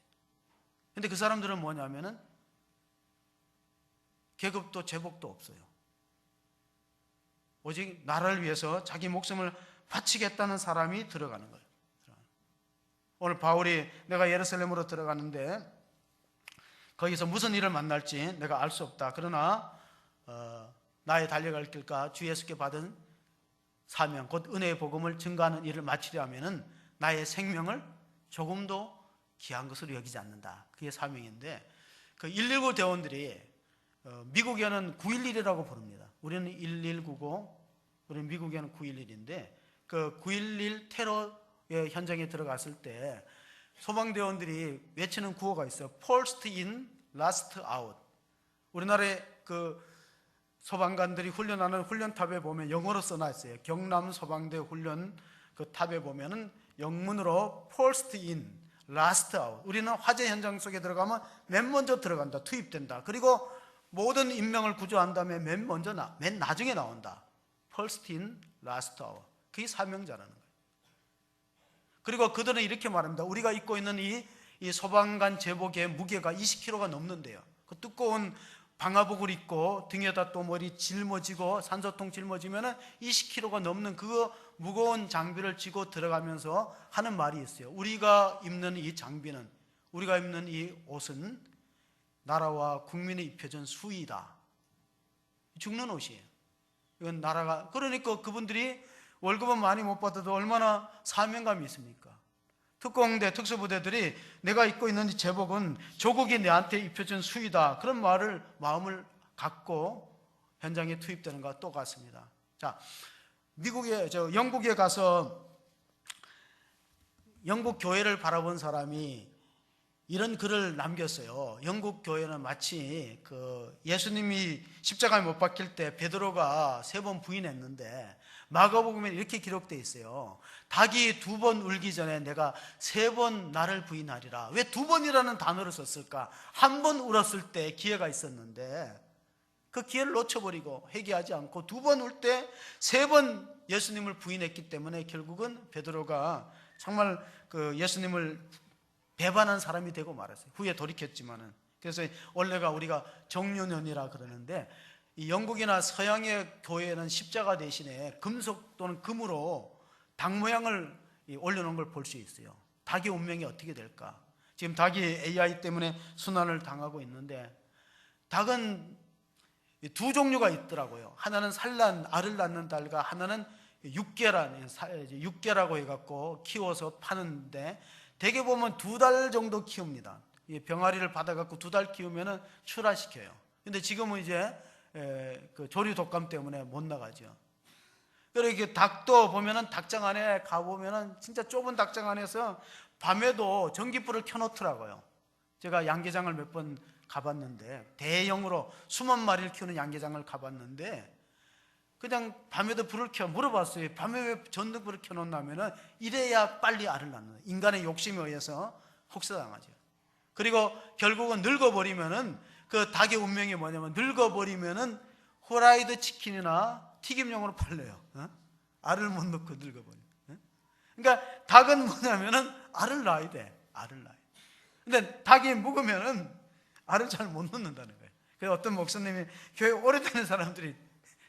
근데 그 사람들은 뭐냐면은 계급도 제복도 없어요. 오직 나라를 위해서 자기 목숨을 바치겠다는 사람이 들어가는 거예요. 오늘 바울이 내가 예루살렘으로 들어가는데 거기서 무슨 일을 만날지 내가 알 수 없다. 그러나 나의 달려갈 길과 주 예수께 받은 사명, 곧 은혜의 복음을 증거하는 일을 마치려 하면은 나의 생명을 조금도 귀한 것으로 여기지 않는다. 그게 사명인데, 그 119 대원들이 미국에는 911이라고 부릅니다. 우리는 1199, 우리는 미국에는 911인데, 그 911 테러의 현장에 들어갔을 때 소방대원들이 외치는 구호가 있어요. First in, last out. 우리나라의 그 소방관들이 훈련하는 훈련탑에 보면 영어로 써놔 있어요. 경남 소방대 훈련 그 탑에 보면은 영문으로 First in, last out. 우리는 화재 현장 속에 들어가면 맨 먼저 들어간다, 투입된다. 그리고 모든 인명을 구조한 다음에 맨 나중에 나온다. First in, last out. 그게 사명자라는 거예요. 그리고 그들은 이렇게 말합니다. 우리가 입고 있는 이 소방관 제복의 무게가 20kg가 넘는데요. 그 두꺼운 방화복을 입고 등에다 또 머리 짊어지고 산소통 짊어지면 20kg가 넘는 그 무거운 장비를 쥐고 들어가면서 하는 말이 있어요. 우리가 입는 이 장비는, 우리가 입는 이 옷은 나라와 국민이 입혀준 수의다. 죽는 옷이에요. 이건 나라가, 그러니까 그분들이 월급은 많이 못 받아도 얼마나 사명감이 있습니까? 특공대, 특수부대들이 내가 입고 있는 이 제복은 조국이 내한테 입혀준 수의다, 그런 마음을 갖고 현장에 투입되는 것과 똑같습니다. 자, 영국에 가서 영국 교회를 바라본 사람이 이런 글을 남겼어요. 영국 교회는 마치 그 예수님이 십자가에 못 박힐 때 베드로가 3번 부인했는데, 마가복음에 이렇게 기록되어 있어요. 닭이 2번 울기 전에 내가 3번 나를 부인하리라. 왜 2번이라는 단어를 썼을까? 1번 울었을 때 기회가 있었는데 그 기회를 놓쳐버리고 회개하지 않고 2번 울 때 3번 예수님을 부인했기 때문에 결국은 베드로가 정말 그 예수님을 배반한 사람이 되고 말았어요. 후에 돌이켰지만은. 그래서 원래가 우리가 정유년이라 그러는데, 이 영국이나 서양의 교회는 십자가 대신에 금속 또는 금으로 닭 모양을 올려놓은 걸 볼 수 있어요. 닭의 운명이 어떻게 될까? 지금 닭이 AI 때문에 순환을 당하고 있는데, 닭은 2 종류가 있더라고요. 하나는 산란, 알을 낳는 닭과 하나는 육계라고 해갖고 키워서 파는데, 대개 보면 2달 정도 키웁니다. 병아리를 받아갖고 2달 키우면 출하시켜요. 근데 지금은 이제 그 조류 독감 때문에 못 나가죠. 그리고 닭도 보면은 닭장 안에 가보면은 진짜 좁은 닭장 안에서 밤에도 전기불을 켜놓더라고요. 제가 양계장을 몇 번 가봤는데, 대형으로 수만 마리를 키우는 양계장을 가봤는데, 그냥 밤에도 불을 물어봤어요. 밤에 왜 전등불을 켜놓냐면은 이래야 빨리 알을 낳는, 인간의 욕심에 의해서 혹사당하죠. 그리고 결국은 늙어버리면은, 그 닭의 운명이 뭐냐면 늙어버리면은 후라이드 치킨이나 튀김용으로 팔려요. 알을 못 넣고 늙어버리면. 그러니까 닭은 뭐냐면은 알을 낳아야 돼. 알을 낳아야 돼. 근데 닭이 묵으면은 알을 잘 못 넣는다는 거예요. 그래서 어떤 목사님이 교회 오래 다니는 사람들이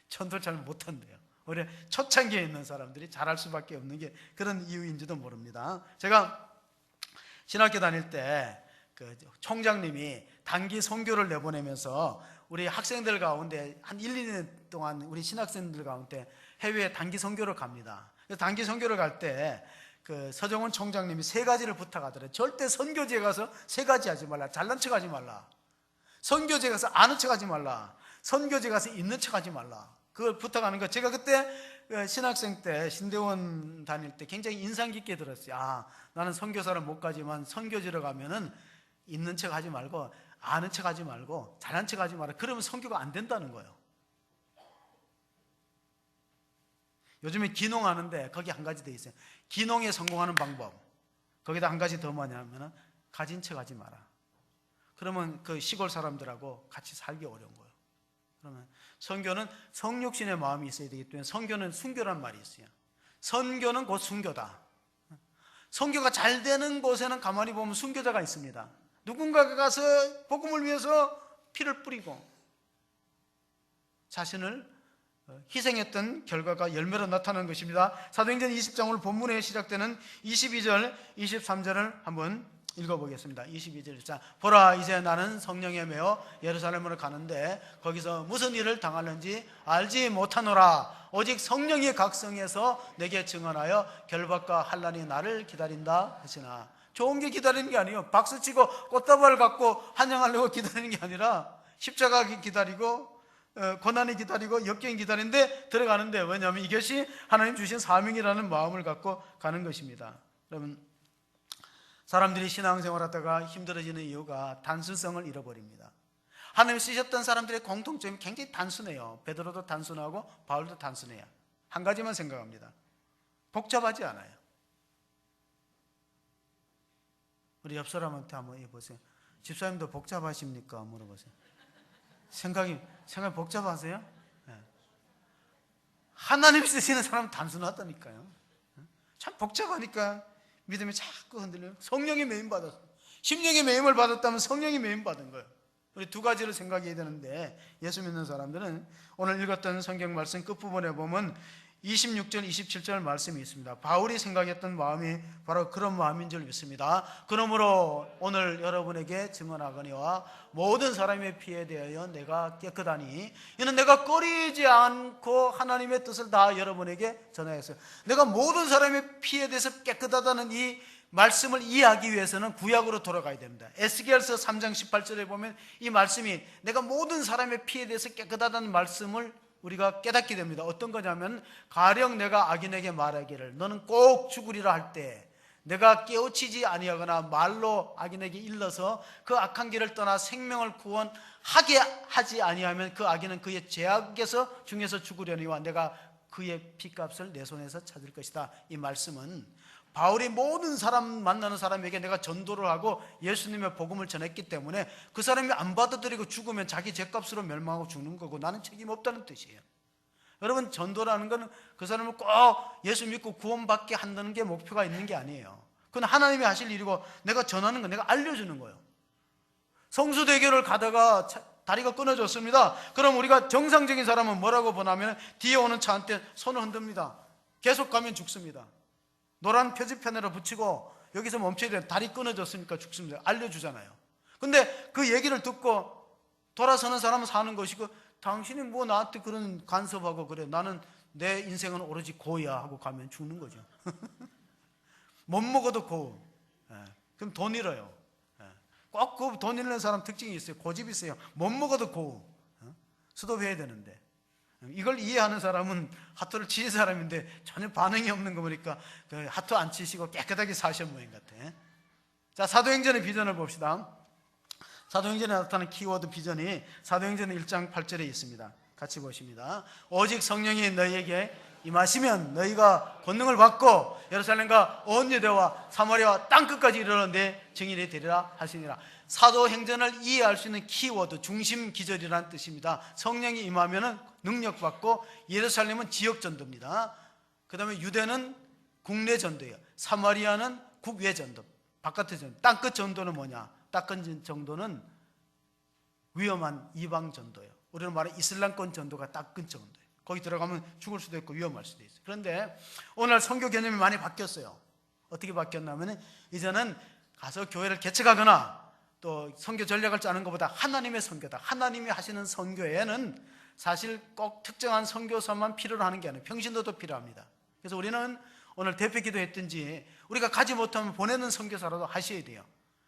전도를 잘 못한대요. 우리 초창기에 있는 사람들이 잘할 수밖에 없는 게 그런 이유인지도 모릅니다. 제가 신학교 다닐 때 그 총장님이 단기 선교를 내보내면서 우리 학생들 가운데 한 1, 2년 동안 우리 신학생들 가운데 해외에 단기 선교를 갑니다. 단기 선교를 갈 때 그 서정훈 총장님이 3가지를 부탁하더래요. 절대 선교지에 가서 3가지 하지 말라. 잘난 척 하지 말라. 선교지에 가서 아는 척 하지 말라. 선교지에 가서 있는 척 하지 말라. 그걸 부탁하는 거. 제가 그때 신학생 때 신대원 다닐 때 굉장히 인상 깊게 들었어요. 아, 나는 선교사를 못 가지만 선교지로 가면은 있는 척 하지 말고 아는 척 하지 말고 잘난 척 하지 마라. 그러면 선교가 안 된다는 거예요. 요즘에 기농하는데 거기 한 가지 돼 있어요. 기농에 성공하는 방법. 거기다 한 가지 더 뭐냐면은 가진 척 하지 마라. 그러면 그 시골 사람들하고 같이 살기 어려운 거예요. 그러면 선교는 성육신의 마음이 있어야 되기 때문에 선교는 순교란 말이 있어요. 선교는 곧 순교다. 선교가 잘 되는 곳에는 가만히 보면 순교자가 있습니다. 누군가가 가서 복음을 위해서 피를 뿌리고 자신을 희생했던 결과가 열매로 나타나는 것입니다. 사도행전 20장 오늘 본문에 시작되는 22절, 23절을 한번 읽어보겠습니다. 22절. 자, 보라, 이제 나는 성령에 매어 예루살렘으로 가는데 거기서 무슨 일을 당하는지 알지 못하노라. 오직 성령이 각성해서 내게 증언하여 결박과 환난이 나를 기다린다 하시나. 좋은 게 기다리는 게 아니에요. 박수치고 꽃다발을 갖고 환영하려고 기다리는 게 아니라 십자가 기다리고 고난이 기다리고 역경이 기다리는데 들어가는데, 왜냐하면 이것이 하나님 주신 사명이라는 마음을 갖고 가는 것입니다. 여러분, 사람들이 신앙생활하다가 힘들어지는 이유가 단순성을 잃어버립니다. 하나님 쓰셨던 사람들의 공통점이 굉장히 단순해요. 베드로도 단순하고 바울도 단순해요. 한 가지만 생각합니다. 복잡하지 않아요. 우리 옆 사람한테 한번 해보세요. 집사님도 복잡하십니까? 물어보세요. 생각 복잡하세요? 네. 하나님 쓰시는 사람은 단순하다니까요. 참 복잡하니까 믿음이 자꾸 흔들려요. 성령의 매임 받았어요. 심령의 매임을 받았다면 성령의 매임 받은 거예요. 우리 2가지를 생각해야 되는데, 예수 믿는 사람들은 오늘 읽었던 성경 말씀 끝부분에 보면 26절, 27절 말씀이 있습니다. 바울이 생각했던 마음이 바로 그런 마음인 줄 믿습니다. 그러므로 오늘 여러분에게 증언하거니와 모든 사람의 피에 대하여 내가 깨끗하니 이는 내가 꺼리지 않고 하나님의 뜻을 다 여러분에게 전하였어요. 내가 모든 사람의 피에 대해서 깨끗하다는 이 말씀을 이해하기 위해서는 구약으로 돌아가야 됩니다. 에스겔서 3장 18절에 보면 이 말씀이 내가 모든 사람의 피에 대해서 깨끗하다는 말씀을 우리가 깨닫게 됩니다. 어떤 거냐면, 가령 내가 악인에게 말하기를 너는 꼭 죽으리라 할 때 내가 깨우치지 아니하거나 말로 악인에게 일러서 그 악한 길을 떠나 생명을 구원하게 하지 아니하면 그 악인은 그의 죄악에서 중에서 죽으려니와 내가 그의 피값을 내 손에서 찾을 것이다. 이 말씀은 바울이 모든 사람 만나는 사람에게 내가 전도를 하고 예수님의 복음을 전했기 때문에 그 사람이 안 받아들이고 죽으면 자기 죄값으로 멸망하고 죽는 거고 나는 책임 없다는 뜻이에요. 여러분, 전도라는 건 그 사람을 꼭 예수 믿고 구원받게 한다는 게 목표가 있는 게 아니에요. 그건 하나님이 하실 일이고 내가 전하는 건 내가 알려주는 거예요. 성수대교를 가다가 다리가 끊어졌습니다. 그럼 우리가 정상적인 사람은 뭐라고 보냐면 뒤에 오는 차한테 손을 흔듭니다. 계속 가면 죽습니다. 노란 표지판으로 붙이고 여기서 멈춰야 돼요. 다리 끊어졌으니까 죽습니다. 알려주잖아요. 근데 그 얘기를 듣고 돌아서는 사람은 사는 것이고, 당신이 뭐 나한테 그런 간섭하고 그래, 나는 내 인생은 오로지 고야 하고 가면 죽는 거죠. 못 먹어도 고. 그럼 돈 잃어요. 꼭 그 돈 잃는 사람 특징이 있어요. 고집이 있어요. 못 먹어도 고. 수도해야 되는데. 이걸 이해하는 사람은 하토를 치신 사람인데 전혀 반응이 없는 거 보니까 그 하토 안 치시고 깨끗하게 사신 모양 같아. 자, 사도행전의 비전을 봅시다. 사도행전에 나타나는 키워드 비전이 사도행전 1장 8절에 있습니다. 같이 보십니다. 오직 성령이 너희에게 임하시면 너희가 권능을 받고 예루살렘과 온 유대와 사마리아와 땅끝까지 이르러 내 증인이 되리라 하시니라. 사도행전을 이해할 수 있는 키워드, 중심 기절이라는 뜻입니다. 성령이 임하면 능력 받고, 예루살렘은 지역 전도입니다. 그 다음에 유대는 국내 전도예요. 사마리아는 국외 전도, 바깥의 전도. 땅끝 전도는 뭐냐? 땅끝 정도는 위험한 이방 전도예요. 우리는 말하는 이슬람권 전도가 땅끝 전도예요. 거기 들어가면 죽을 수도 있고 위험할 수도 있어요. 그런데 오늘 선교 개념이 많이 바뀌었어요. 어떻게 바뀌었냐면 이제는 가서 교회를 개척하거나 또 선교 전략을 짜는 것보다 하나님의 선교다. 하나님이 하시는 선교에는 사실 꼭 특정한 선교사만 필요로 하는 게 아니에요. 평신도도 필요합니다. 그래서 우리는 오늘 대표 기도했든지 우리가 가지 못하면 보내는 선교사라도 하셔야 돼요.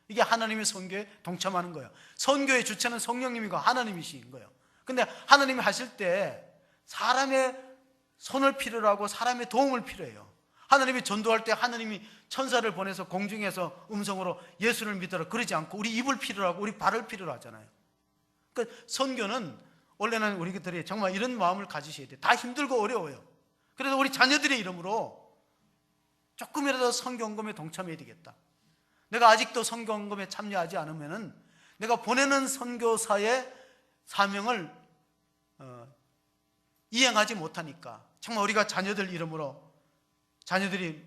이게 하나님의 선교에 동참하는 거예요. 선교의 주체는 성령님이고 하나님이신 거예요. 근데 하나님이 하실 때 사람의 손을 필요로 하고 사람의 도움을 필요해요. 하나님이 전도할 때 하나님이 천사를 보내서 공중에서 음성으로 예수를 믿어라 그러지 않고 우리 입을 필요로 하고 우리 발을 필요로 하잖아요. 그러니까 선교는 원래는 우리들이 정말 이런 마음을 가지셔야 돼요. 다 힘들고 어려워요. 그래서 우리 자녀들의 이름으로 조금이라도 선교헌금에 동참해야 되겠다. 내가 아직도 선교헌금에 참여하지 않으면은 내가 보내는 선교사의 사명을 이행하지 못하니까 정말 우리가 자녀들 이름으로 자녀들이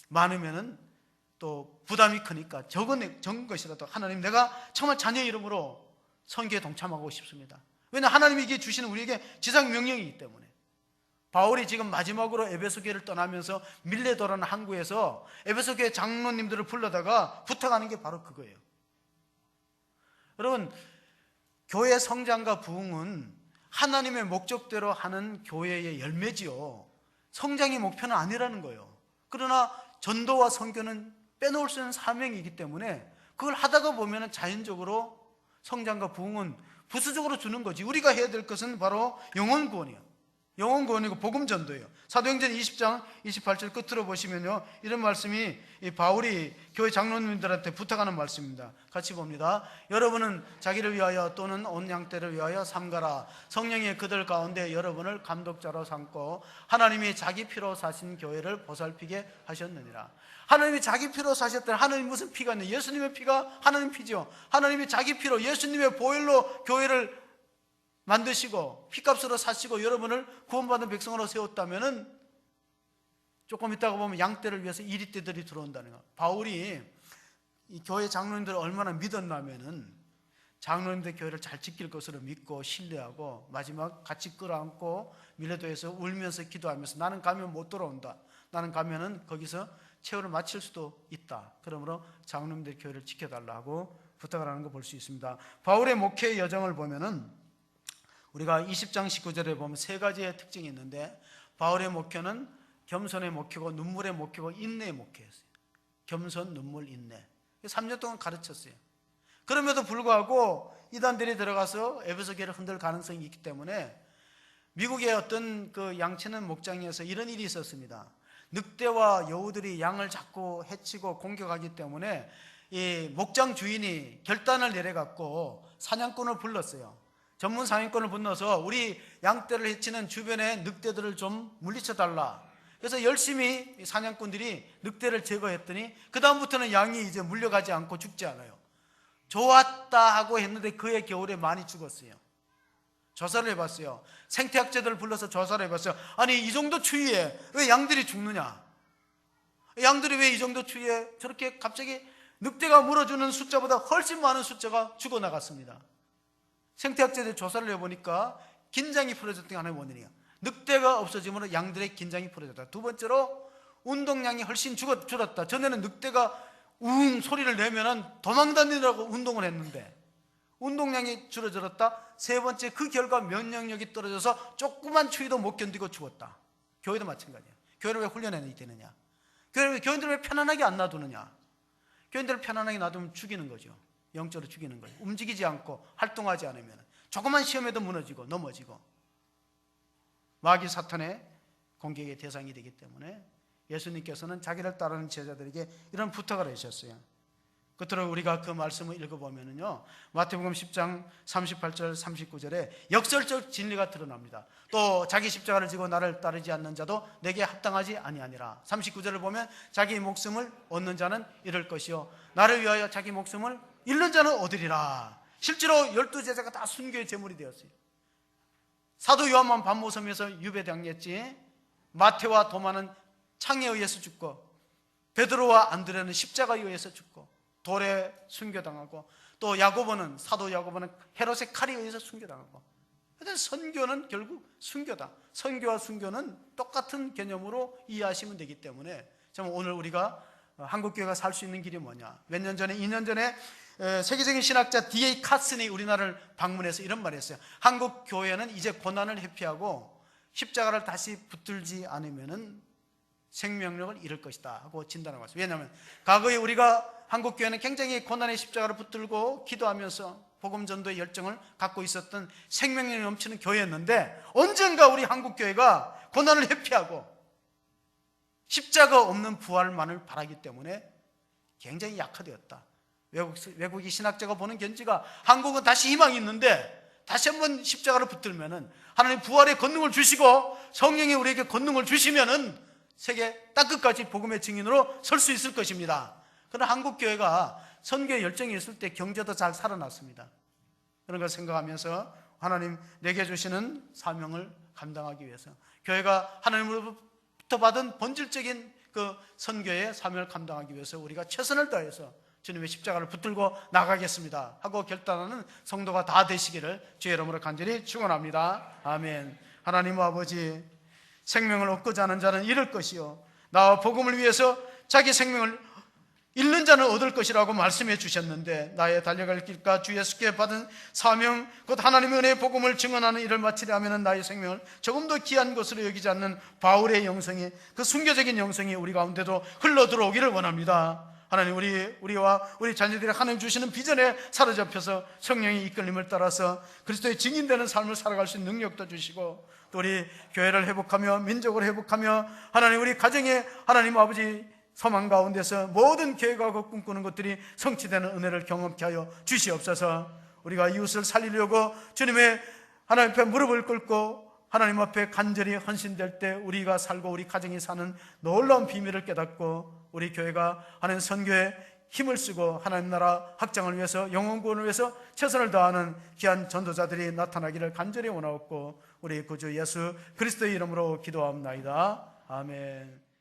많으면은 또 부담이 크니까 적은 것이라도 하나님 내가 정말 자녀 이름으로 선교에 동참하고 싶습니다. 왜냐하면 하나님이 이게 주시는 우리에게 지상 명령이기 때문에. 바울이 지금 마지막으로 에베소 교회를 떠나면서 밀레도라는 항구에서 에베소 교회 장로님들을 불러다가 부탁하는 게 바로 그거예요. 여러분, 교회 성장과 부흥은 하나님의 목적대로 하는 교회의 열매지요. 성장이 목표는 아니라는 거예요. 그러나 전도와 선교는 빼놓을 수 있는 사명이기 때문에 그걸 하다가 보면 자연적으로 성장과 부흥은 부수적으로 주는 거지. 우리가 해야 될 것은 바로 영혼 구원이에요. 영혼 구원이고 복음 전도예요. 사도행전 20장 28절 끝으로 보시면요, 이런 말씀이 바울이 교회 장로님들한테 부탁하는 말씀입니다. 같이 봅니다. 여러분은 자기를 위하여 또는 온 양떼를 위하여 삼가라. 성령이 그들 가운데 여러분을 감독자로 삼고 하나님이 자기 피로 사신 교회를 보살피게 하셨느니라. 하나님이 자기 피로 사셨다는, 하나님 무슨 피가 있냐? 예수님의 피가 하나님 피죠. 하나님이 자기 피로 예수님의 보혈로 교회를 만드시고 피값으로 사시고 여러분을 구원받은 백성으로 세웠다면은 조금 있다가 보면 양떼를 위해서 이리떼들이 들어온다는 거. 바울이 이 교회 장로님들을 얼마나 믿었냐면은 장로님들 교회를 잘 지킬 것으로 믿고 신뢰하고 마지막 같이 끌어안고 밀레도에서 울면서 기도하면서 나는 가면 못 돌아온다. 나는 가면은 거기서 최후를 마칠 수도 있다. 그러므로 장로님들 교회를 지켜달라고 부탁을 하는 거 볼 수 있습니다. 바울의 목회의 여정을 보면은 우리가 20장 19절에 보면 세 가지의 특징이 있는데 바울의 목회는 겸손의 목회고 눈물의 목회고 인내의 목회였어요. 겸손, 눈물, 인내. 3년 동안 가르쳤어요. 그럼에도 불구하고 이단들이 들어가서 에베소 교회를 흔들 가능성이 있기 때문에 미국의 어떤 그 양치는 목장에서 이런 일이 있었습니다. 늑대와 여우들이 양을 자꾸 해치고 공격하기 때문에 이 목장 주인이 결단을 내려갖고 사냥꾼을 불렀어요. 전문 사냥꾼을 불러서 우리 양떼를 해치는 주변의 늑대들을 좀 물리쳐달라. 그래서 열심히 사냥꾼들이 늑대를 제거했더니 그 다음부터는 양이 이제 물려가지 않고 죽지 않아요. 좋았다 하고 했는데 그해 겨울에 많이 죽었어요. 조사를 해봤어요. 생태학자들을 불러서 조사를 해봤어요. 아니 이 정도 추위에 왜 양들이 죽느냐? 양들이 왜 이 정도 추위에 저렇게 갑자기 늑대가 물어주는 숫자보다 훨씬 많은 숫자가 죽어나갔습니다. 생태학자들 조사를 해보니까 긴장이 풀어졌던 게 하나의 원인이에요. 늑대가 없어지면 양들의 긴장이 풀어졌다. 두 번째로 운동량이 훨씬 줄었다. 전에는 늑대가 웅 소리를 내면 도망다니느라고 운동을 했는데 운동량이 줄어들었다. 세 번째, 그 결과 면역력이 떨어져서 조그만 추위도 못 견디고 죽었다. 교회도 마찬가지예요. 교회를 왜 훈련해야 되느냐? 교인들을 왜 편안하게 안 놔두느냐? 교인들을 편안하게 놔두면 죽이는 거죠. 영적으로 죽이는 거예요. 움직이지 않고 활동하지 않으면 조그만 시험에도 무너지고 넘어지고 마귀 사탄의 공격의 대상이 되기 때문에 예수님께서는 자기를 따르는 제자들에게 이런 부탁을 하셨어요. 끝으로 우리가 그 말씀을 읽어보면요, 마태복음 10장 38절 39절에 역설적 진리가 드러납니다. 또 자기 십자가를 지고 나를 따르지 않는 자도 내게 합당하지 아니하니라. 39절을 보면 자기 목숨을 얻는 자는 잃을 것이요 나를 위하여 자기 목숨을 잃는 자는 얻으리라. 실제로 12제자가 다 순교의 제물이 되었어요. 사도 요한만 밤모섬에서 유배당했지, 마태와 도마는 창에 의해서 죽고 베드로와 안드레는 십자가에 의해서 죽고 돌에 순교당하고 또 야고보는, 사도 야고보는 헤롯의 칼에 의해서 순교당하고 근데 선교는 결국 순교다. 선교와 순교는 똑같은 개념으로 이해하시면 되기 때문에 참 오늘 우리가 한국교회가 살 수 있는 길이 뭐냐. 몇 년 전에, 2년 전에 세계적인 신학자 D.A. 카슨이 우리나라를 방문해서 이런 말을 했어요. 한국교회는 이제 고난을 회피하고 십자가를 다시 붙들지 않으면은 생명력을 잃을 것이다 하고 진단하고 있어요. 왜냐하면 과거에 우리가 한국교회는 굉장히 고난의 십자가를 붙들고 기도하면서 복음 전도의 열정을 갖고 있었던 생명력이 넘치는 교회였는데 언젠가 우리 한국교회가 고난을 회피하고 십자가 없는 부활만을 바라기 때문에 굉장히 약화되었다. 외국의 신학자가 보는 견지가 한국은 다시 희망이 있는데 다시 한번 십자가를 붙들면은 하나님 부활의 권능을 주시고 성령이 우리에게 권능을 주시면은 세계 땅끝까지 복음의 증인으로 설 수 있을 것입니다. 그러나 한국교회가 선교의 열정이 있을 때 경제도 잘 살아났습니다. 그런 걸 생각하면서 하나님 내게 주시는 사명을 감당하기 위해서 교회가 하나님으로부터 받은 본질적인 그 선교의 사명을 감당하기 위해서 우리가 최선을 다해서 주님의 십자가를 붙들고 나가겠습니다 하고 결단하는 성도가 다 되시기를 주의 이름으로 간절히 축원합니다. 아멘. 하나님 아버지, 생명을 얻고자 하는 자는 잃을 것이요 나와 복음을 위해서 자기 생명을 잃는 자는 얻을 것이라고 말씀해 주셨는데 나의 달려갈 길과 주 예수께 받은 사명 곧 하나님의 은혜의 복음을 증언하는 일을 마치려 하면 나의 생명을 조금 더 귀한 것으로 여기지 않는 바울의 영성이, 그 순교적인 영성이 우리 가운데도 흘러 들어오기를 원합니다. 하나님, 우리와 우리 자녀들이 하나님 주시는 비전에 사로잡혀서 성령의 이끌림을 따라서 그리스도의 증인되는 삶을 살아갈 수 있는 능력도 주시고 또 우리 교회를 회복하며 민족을 회복하며 하나님 우리 가정에 하나님 아버지 소망 가운데서 모든 계획하고 꿈꾸는 것들이 성취되는 은혜를 경험케 하여 주시옵소서. 우리가 이웃을 살리려고 주님의 하나님 앞에 무릎을 꿇고 하나님 앞에 간절히 헌신될 때 우리가 살고 우리 가정이 사는 놀라운 비밀을 깨닫고 우리 교회가 하나님 선교에 힘을 쓰고 하나님 나라 확장을 위해서 영혼 구원을 위해서 최선을 다하는 귀한 전도자들이 나타나기를 간절히 원하옵고 우리 구주 예수 그리스도의 이름으로 기도하옵나이다. 아멘.